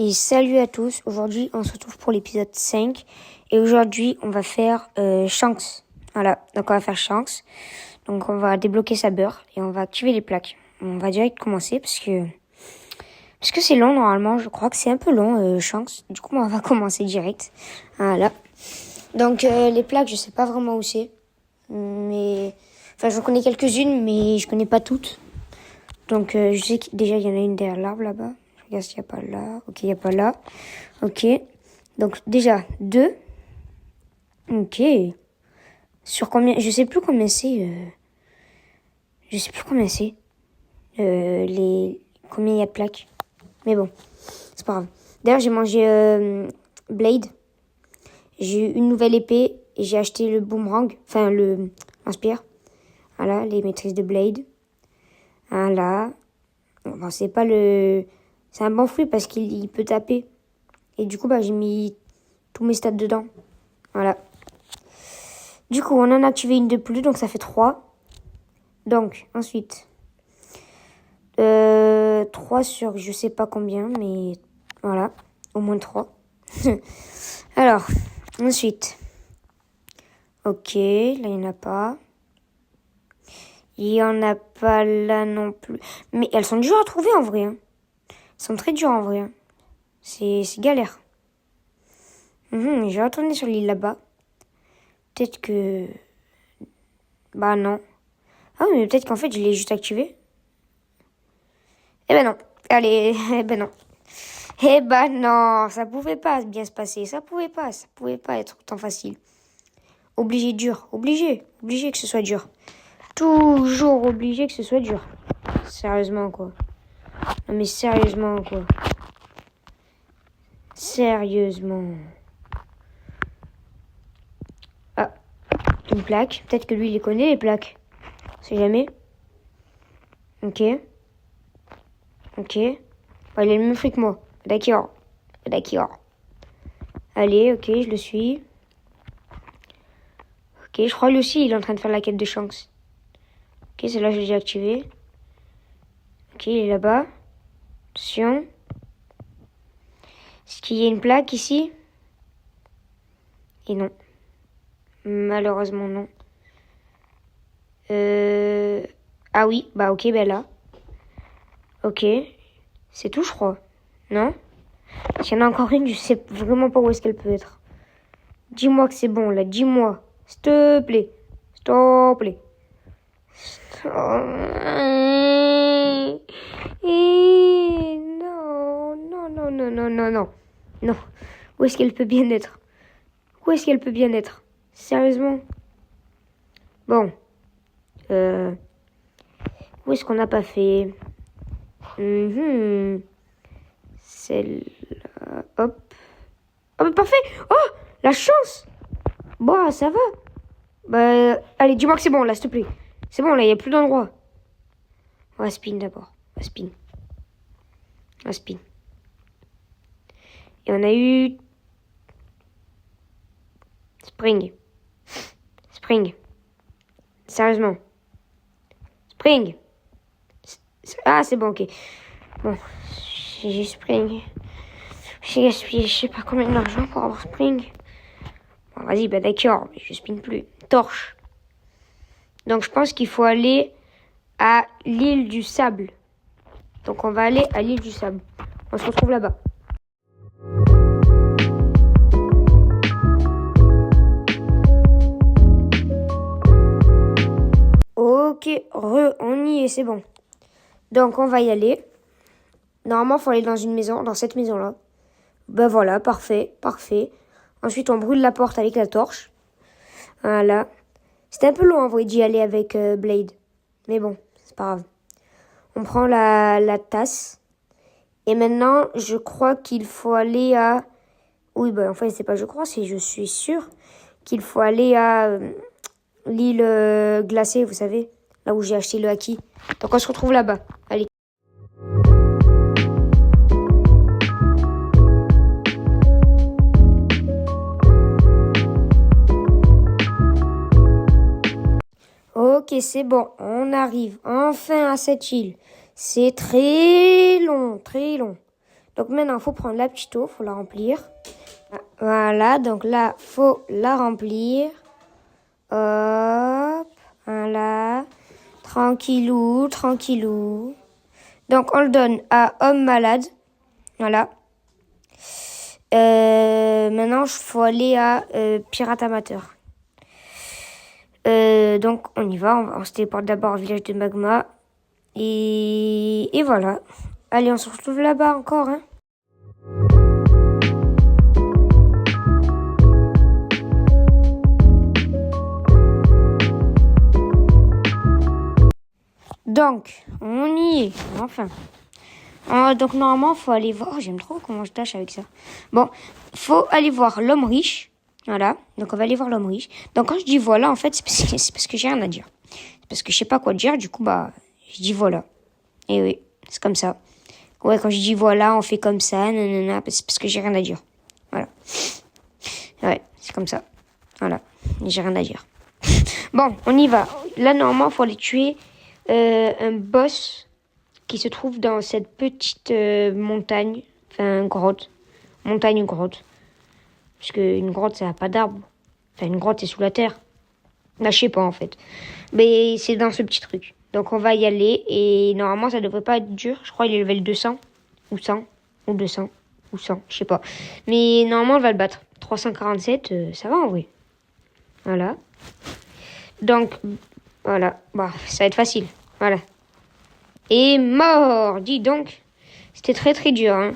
Et salut à tous, aujourd'hui on se retrouve pour l'épisode 5 et aujourd'hui on va faire Shanks. Voilà, donc on va faire Shanks. Donc on va débloquer sa beurre et on va activer les plaques. On va direct commencer parce que c'est long normalement, je crois que c'est un peu long Shanks. Du coup on va commencer direct. Voilà. Donc les plaques, je sais pas vraiment où c'est. Mais enfin je connais quelques-unes mais je connais pas toutes. Donc je sais que déjà il y en a une derrière l'arbre là-bas. Je regarde s'il n'y a pas là. Ok, il n'y a pas là. Ok. Donc déjà, 2. Ok. Sur combien? Je sais plus combien c'est. Je sais plus combien c'est. Combien il y a de plaques. Mais bon, c'est pas grave. D'ailleurs, j'ai mangé Blade. J'ai eu une nouvelle épée et j'ai acheté le boomerang. Enfin, l'inspire. Voilà, les maîtrises de Blade. Voilà. Bon, c'est pas le... C'est un bon fruit parce qu'il peut taper. Et du coup, j'ai mis tous mes stats dedans. Voilà. Du coup, on en a activé une de plus, donc ça fait 3. Donc, ensuite, 3 sur je sais pas combien, mais voilà, au moins 3. Alors, ensuite, ok, là, il n'y en a pas. Il n'y en a pas là non plus. Mais elles sont dures à trouver en vrai. Hein. Elles sont très dures en vrai. Hein. C'est galère. Je vais retourner sur l'île là-bas. Peut-être que... non. Ah oui, mais peut-être qu'en fait, je l'ai juste activé. Eh ben non. Allez, eh ben non. Eh ben non, ça pouvait pas bien se passer. Ça pouvait pas être autant facile. Obligé dur. Obligé que ce soit dur. Toujours obligé que ce soit dur. Sérieusement, quoi. Non mais sérieusement, quoi. Sérieusement. Ah, une plaque. Peut-être que lui, il les connaît, les plaques. On sait jamais. Ok. Il a le même fruit que moi. D'accord. Allez, ok, je le suis. Ok, je crois lui aussi, il est en train de faire la quête de Shanks. Ok, celle-là, je l'ai déjà activée. Ok, il est là-bas. Attention. Est-ce qu'il y a une plaque ici? Et non. Malheureusement, non. Ah oui, ok, là. Ok. C'est tout, je crois. Non? S'il y en a encore une, je sais vraiment pas où est-ce qu'elle peut être. Dis-moi que c'est bon, là. Dis-moi. S'il te plaît. Non. Non. Où est-ce qu'elle peut bien être? Sérieusement? Bon. Où est-ce qu'on n'a pas fait? Celle-là. Hop. Oh, mais parfait! Oh! La chance! Bon, ça va. Allez, dis-moi que c'est bon, là, s'il te plaît. C'est bon, là, il n'y a plus d'endroit. On va spin d'abord. On va spin. Et on a eu... Spring. Sérieusement. Spring. Ah, c'est bon, ok. Bon, j'ai Spring. J'ai gaspillé je sais pas combien d'argent pour avoir Spring. Bon, vas-y, d'accord, mais je spin plus. Torche. Donc, je pense qu'il faut aller à l'île du sable. Donc, on va aller à l'île du sable. On se retrouve là-bas. Ok, on y est, c'est bon. Donc, on va y aller. Normalement, il faut aller dans une maison, dans cette maison-là. Voilà, parfait. Ensuite, on brûle la porte avec la torche. Voilà. C'était un peu long, en vrai, d'y aller avec Blade. Mais bon, c'est pas grave. On prend la tasse. Et maintenant, je crois qu'il faut aller à... Oui, enfin, c'est pas je crois, c'est je suis sûre qu'il faut aller à l'île glacée, vous savez. Là où j'ai acheté le haki. Donc, on se retrouve là-bas. Allez. Ok, c'est bon, on arrive enfin à cette île. C'est très long. Donc maintenant, il faut prendre la petite eau, il faut la remplir. Voilà, donc là, faut la remplir. Hop, voilà. Tranquillou, tranquillou. Donc on le donne à homme malade. Voilà. Maintenant, il faut aller à pirate amateur. Donc on y va, on se téléporte d'abord au village de Magma. Et voilà. Allez, on se retrouve là-bas encore, hein. Donc, on y est, enfin. Donc, normalement, faut aller voir... Oh, j'aime trop comment je tâche avec ça. Bon, faut aller voir l'homme riche. Voilà, donc on va aller voir l'homme riche. Donc, quand je dis voilà, en fait, c'est parce que j'ai rien à dire. C'est parce que je sais pas quoi dire, du coup, je dis voilà. Et oui, c'est comme ça. Ouais, quand je dis voilà, on fait comme ça, nanana, c'est parce que j'ai rien à dire. Voilà. Ouais, c'est comme ça. Voilà, j'ai rien à dire. Bon, on y va. Là, normalement, faut aller tuer un boss qui se trouve dans cette petite montagne, enfin grotte. Montagne ou grotte. Parce qu'une grotte, ça n'a pas d'arbre. Enfin, une grotte, c'est sous la terre. Bah, je sais pas, en fait. Mais c'est dans ce petit truc. Donc, on va y aller. Et normalement, ça devrait pas être dur. Je crois qu'il est level 200. Ou 100. Ou 200. Ou 100. Je sais pas. Mais normalement, on va le battre. 347, ça va en vrai. Voilà. Donc, voilà. Bah, ça va être facile. Voilà. Et mort. Dis donc. C'était très très dur, hein.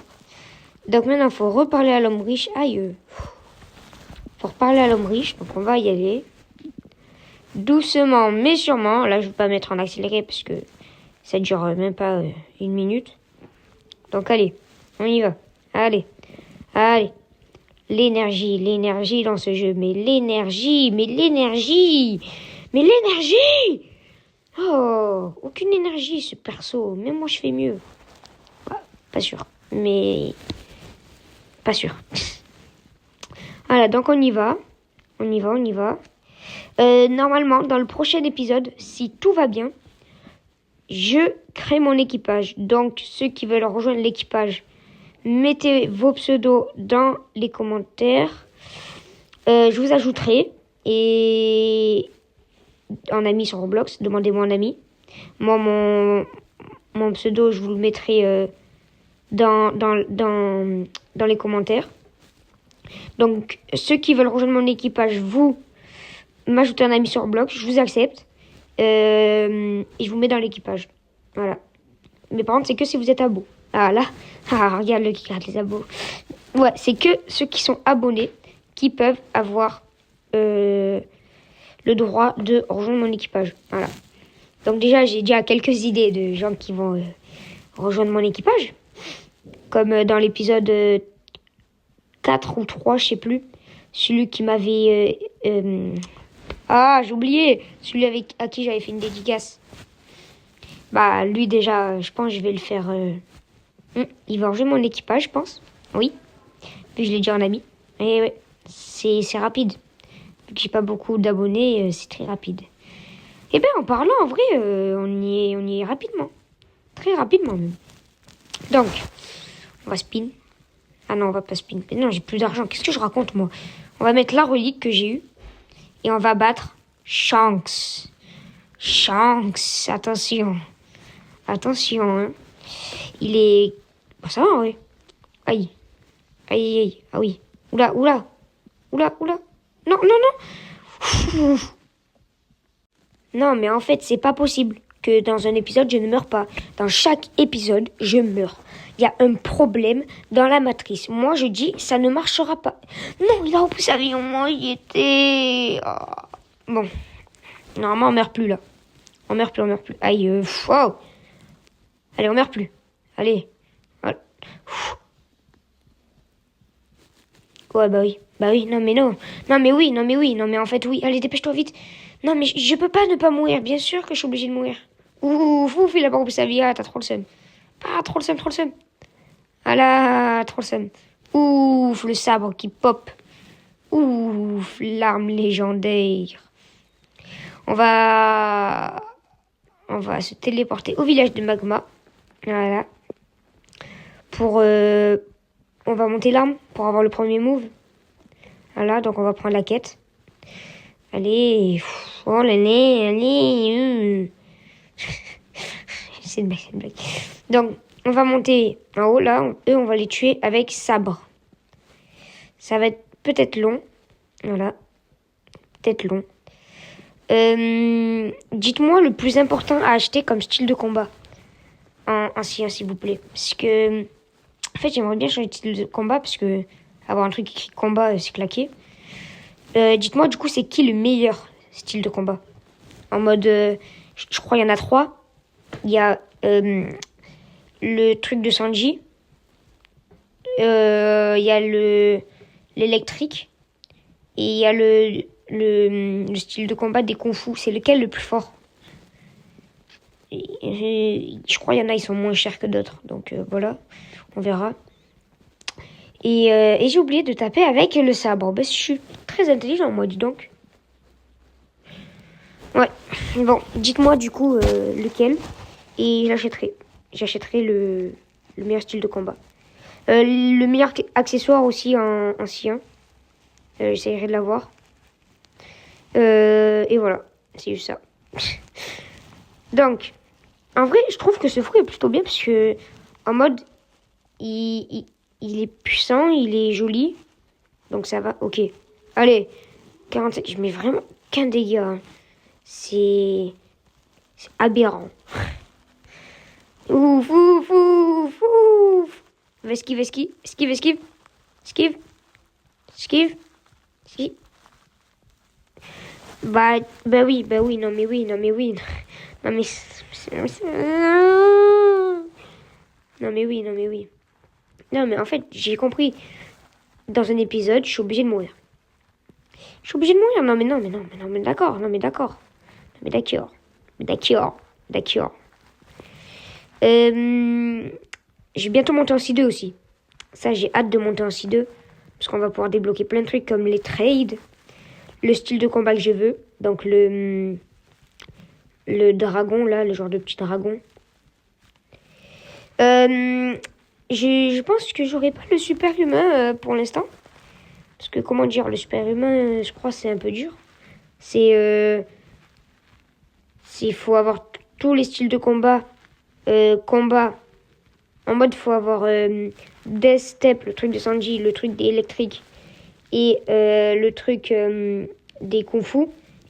Donc maintenant, il faut reparler à l'homme riche. Aïe. Faut reparler à l'homme riche. Donc on va y aller. Doucement, mais sûrement. Là, je ne vais pas mettre en accéléré parce que ça dure même pas une minute. Donc allez, on y va. Allez. Allez. L'énergie dans ce jeu. Mais l'énergie. Oh, aucune énergie ce perso. Même moi, je fais mieux. Ah, pas sûr. Mais pas sûr. Voilà, donc on y va. Normalement, dans le prochain épisode, si tout va bien, je crée mon équipage. Donc, ceux qui veulent rejoindre l'équipage, mettez vos pseudos dans les commentaires. Je vous ajouterai. Et en ami sur Roblox, demandez-moi un ami. Moi, mon pseudo, je vous le mettrai dans les commentaires. Donc, ceux qui veulent rejoindre mon équipage, vous m'ajoutez un ami sur Roblox, je vous accepte. Et je vous mets dans l'équipage. Voilà. Mais par contre, c'est que si vous êtes abonné. Ah là, regarde le qui gratte les abos. Ouais, c'est que ceux qui sont abonnés qui peuvent avoir le droit de rejoindre mon équipage. Voilà. Donc déjà, j'ai déjà quelques idées de gens qui vont rejoindre mon équipage. Comme dans l'épisode 4 ou 3, je sais plus. Celui qui m'avait... j'ai oublié. Celui à qui j'avais fait une dédicace. Bah, lui déjà, je pense que je vais le faire... Il va rejoindre mon équipage, je pense. Oui. Puis je l'ai dit en ami. Et ouais, c'est rapide. Vu que j'ai pas beaucoup d'abonnés, c'est très rapide. Et bien, en parlant, en vrai, on y est rapidement. Très rapidement, même. Donc, on va spin. Ah non, on va pas spin. Mais non, j'ai plus d'argent. Qu'est-ce que je raconte, moi? On va mettre la relique que j'ai eue. Et on va battre Shanks. Shanks, attention. Attention, hein. Il est... Bah, ça va, en vrai. Aïe. Aïe, aïe. Ah oui. Oula. Non. Non, mais en fait, c'est pas possible que dans un épisode, je ne meure pas. Dans chaque épisode, je meurs. Il y a un problème dans la matrice. Moi, je dis, ça ne marchera pas. Non, il a repris sa vie. Moi, il était... Oh. Bon. Normalement, on meurt plus, là. On meurt plus. Aïe, wow. Allez, on meurt plus. Allez. Voilà. Ouais, bah oui, non, mais non. Non, mais oui. Non, mais en fait, oui. Allez, dépêche-toi vite. Non, mais je peux pas ne pas mourir. Bien sûr que je suis obligée de mourir. Ouf, il a pas repris sa vie. Ah, t'as trop le seum. Ah, trop le seum. Ah là, trop le seum. Ouf, le sabre qui pop. Ouf, l'arme légendaire. On va se téléporter au village de Magma. Voilà. On va monter l'arme pour avoir le premier move. Voilà, donc on va prendre la quête. Allez. Oh, l'année, allez. C'est une blague. Donc, on va monter en haut, là. Eux, on va les tuer avec sabre. Ça va être peut-être long. Voilà. Peut-être long. Dites-moi le plus important à acheter comme style de combat. En ancien, s'il vous plaît. Parce que... En fait, j'aimerais bien changer de style de combat. Parce que avoir un truc écrit combat, c'est claqué. Dites-moi, du coup, c'est qui le meilleur style de combat? En mode... je crois qu'il y en a 3. Il y a le truc de Sanji. Il y a l'électrique. Et il y a le style de combat des Kung Fu. C'est lequel le plus fort? Je crois qu'il y en a, ils sont moins chers que d'autres. Donc voilà, on verra. Et j'ai oublié de taper avec le sabre. Ben, je suis très intelligent, moi, dis donc. Ouais, bon, dites-moi du coup lequel. Et j'achèterai. J'achèterai le meilleur style de combat. Le meilleur accessoire aussi en ancien. J'essaierai de l'avoir. Et voilà, c'est juste ça. Donc, en vrai, je trouve que ce fruit est plutôt bien parce que, en mode, il est puissant, il est joli. Donc ça va, ok. Allez, 47, je mets vraiment qu'un dégât. Hein. C'est aberrant. Ouf, ouf, ouf, ouf. Esquive, esquive, esquive, esquive. Esquive. Esquive. Esquive. Bah oui, non mais oui. Non mais... Non mais oui. Non mais en fait, j'ai compris. Dans un épisode, je suis obligée de mourir. Non mais d'accord. D'accord. Je vais bientôt monter en C2 aussi. Ça, j'ai hâte de monter en C2. Parce qu'on va pouvoir débloquer plein de trucs comme les trades. Le style de combat que je veux. Donc le dragon, là, le genre de petit dragon. Je pense que j'aurai pas le super humain pour l'instant. Parce que, comment dire, le super humain, je crois, c'est un peu dur. Il faut avoir tous les styles de combat. Combat. En mode, il faut avoir Death Step, le truc de Sanji, le truc électrique. Et le truc des Kung Fu.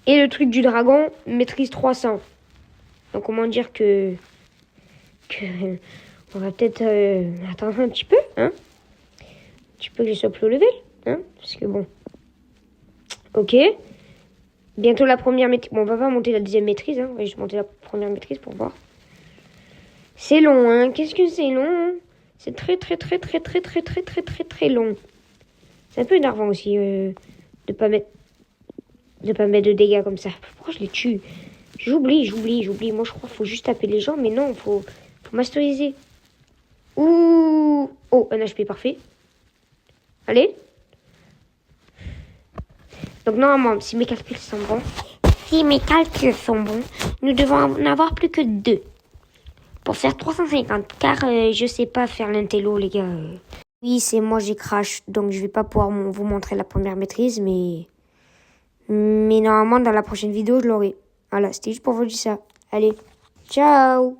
Et le truc du dragon, maîtrise 300. Donc, comment dire que on va peut-être attendre un petit peu, hein. Un petit peu que je sois plus au level, hein. Parce que bon. Ok. Bientôt la première maîtrise. Bon, on va pas monter la deuxième maîtrise, hein. On va juste monter la première maîtrise pour voir. C'est long, hein. Qu'est-ce que c'est long, hein. C'est très long. C'est un peu énervant aussi de pas mettre de dégâts comme ça. Pourquoi je les tue? J'oublie. Moi, je crois qu'il faut juste taper les gens, mais non, faut masteriser. Ouh. Oh, un HP parfait. Allez. Donc, normalement, si mes calculs sont bons, nous devons en avoir plus que 2 pour faire 350. Car je sais pas faire l'intello, les gars. Oui, c'est moi, j'ai crash. Donc, je vais pas pouvoir vous montrer la première maîtrise, mais normalement, dans la prochaine vidéo, je l'aurai. Voilà, c'était juste pour vous dire ça. Allez, ciao!